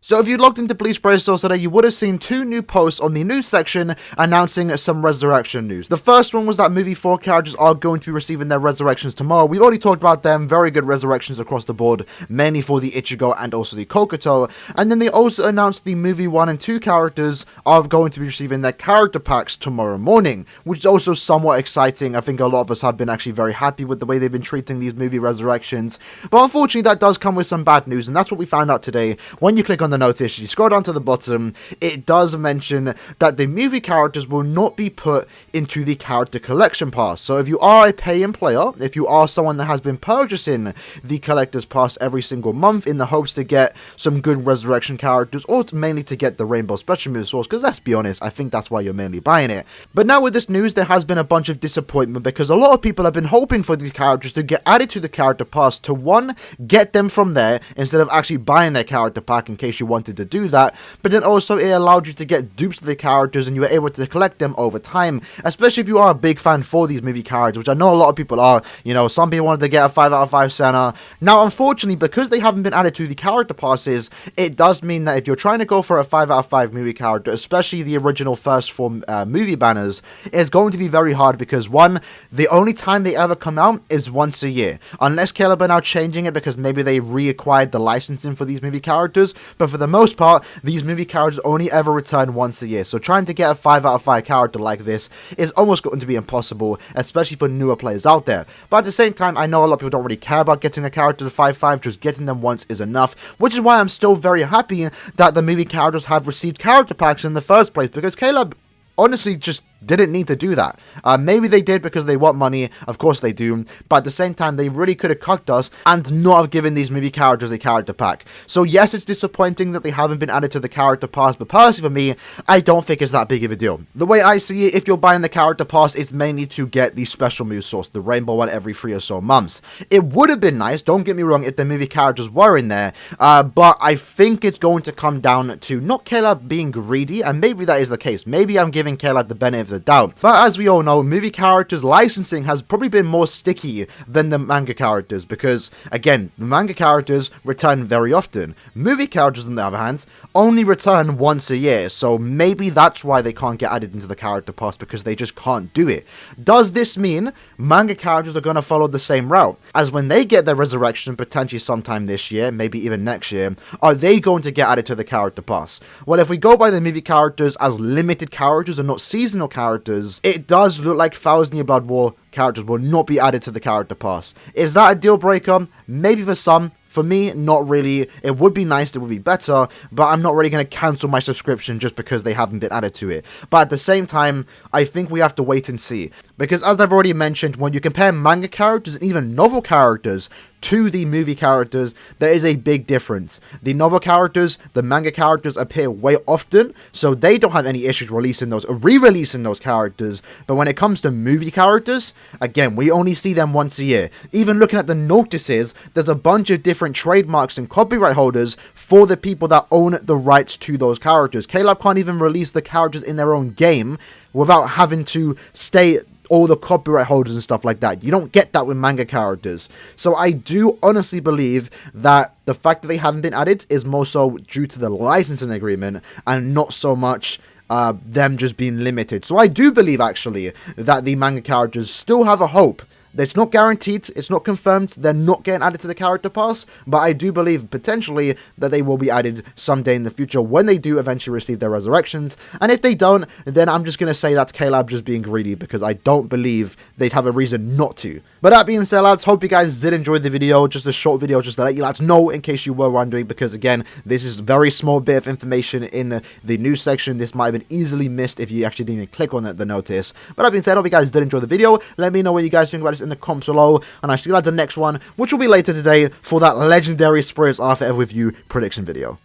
So if you logged into Bleach Praise Source today, you would have seen 2 new posts on the news section announcing some resurrection news. The first one was that Movie 4 characters are going to be receiving their resurrections tomorrow. We already talked about them, very good resurrections across the board, mainly for the Ichigo and also the Kokoto. And then they also announced the Movie 1 and 2 characters are going to be receiving their character packs tomorrow morning, which is also somewhat exciting. I think a lot of us have been actually very happy with the way they've been treating these movie resurrections. But unfortunately, that does come with some bad news, and that's what we found out today. When you click on the notice, you scroll down to the bottom, it does mention that the movie characters will not be put into the character collection pass. So if you are a pay-in player, if you are someone that has been purchasing the collector's pass every single month in the hopes to get some good resurrection characters, or mainly to get the rainbow special move source, because let's be honest, I think that's why you're mainly buying it. But now with this news, there has been a bunch of disappointment because a lot of people have been hoping for these characters to get added to the character pass to, one, get them from there instead of actually buying their character pack in case you wanted to do that, but then also it allowed you to get dupes to the characters and you were able to collect them over time, especially if you are a big fan for these movie characters, which I know a lot of people are. You know, some people wanted to get a 5 out of 5 Senna. Now unfortunately, because they haven't been added to the character passes, it does mean that if you're trying to go for a 5 out of 5 movie character, especially the original first 4 movie banners, it's going to be very hard because, one, the only time they ever come out is once a year, unless Caleb are now changing it because maybe they reacquired the licensing for these movie characters, but for the most part, these movie characters only ever return once a year, so trying to get a 5 out of 5 character like this is almost going to be impossible, especially for newer players out there. But at the same time, I know a lot of people don't really care about getting a character to 5/5, just getting them once is enough, which is why I'm still very happy that the movie characters have received character packs in the first place, because Caleb honestly just didn't need to do that. Maybe they did because they want money, of course they do, but at the same time they really could have cucked us and not have given these movie characters a character pack. So yes, it's disappointing that they haven't been added to the character pass, but personally for me, I don't think it's that big of a deal. The way I see it, if you're buying the character pass, it's mainly to get the special move source, the rainbow one, every 3 or so months. It would have been nice, don't get me wrong, if the movie characters were in there, but I think it's going to come down to not Caleb being greedy, and maybe that is the case. Maybe I'm giving Caleb the benefit of the doubt, but as we all know, movie characters licensing has probably been more sticky than the manga characters, because again, the manga characters return very often. Movie characters, on the other hand, only return once a year, so maybe that's why they can't get added into the character pass, because they just can't do it. Does this mean manga characters are going to follow the same route, as when they get their resurrection potentially sometime this year, maybe even next year, are they going to get added to the character pass? Well, if we go by the movie characters as limited characters and not seasonal characters, it does look like 1,000 Year Blood War characters will not be added to the character pass. Is that a deal breaker? Maybe for some. For me, not really. It would be nice, it would be better, but I'm not really going to cancel my subscription just because they haven't been added to it. But at the same time, I think we have to wait and see. Because as I've already mentioned, when you compare manga characters and even novel characters to the movie characters, there is a big difference. The novel characters, the manga characters appear way often, so they don't have any issues releasing those or re-releasing those characters. But when it comes to movie characters, again, we only see them once a year. Even looking at the notices, there's a bunch of different trademarks and copyright holders for the people that own the rights to those characters. Caleb can't even release the characters in their own game without having to stay all the copyright holders and stuff like that. You don't get that with manga characters. So I do honestly believe that the fact that they haven't been added is more so due to the licensing agreement and not so much them just being limited. So I do believe actually that the manga characters still have a hope. It's not guaranteed, it's not confirmed, they're not getting added to the character pass, but I do believe potentially that they will be added someday in the future when they do eventually receive their resurrections. And if they don't, then I'm just going to say that's Caleb just being greedy, because I don't believe they'd have a reason not to. But that being said, lads, hope you guys did enjoy the video, just a short video just to let you lads know in case you were wondering, because again, this is a very small bit of information in the news section. This might have been easily missed if you actually didn't even click on the notice. But that being said, hope you guys did enjoy the video. Let me know what you guys think about this in the comments below, and I see you lads in the next one, which will be later today for that legendary Spirits After Ever With You prediction video.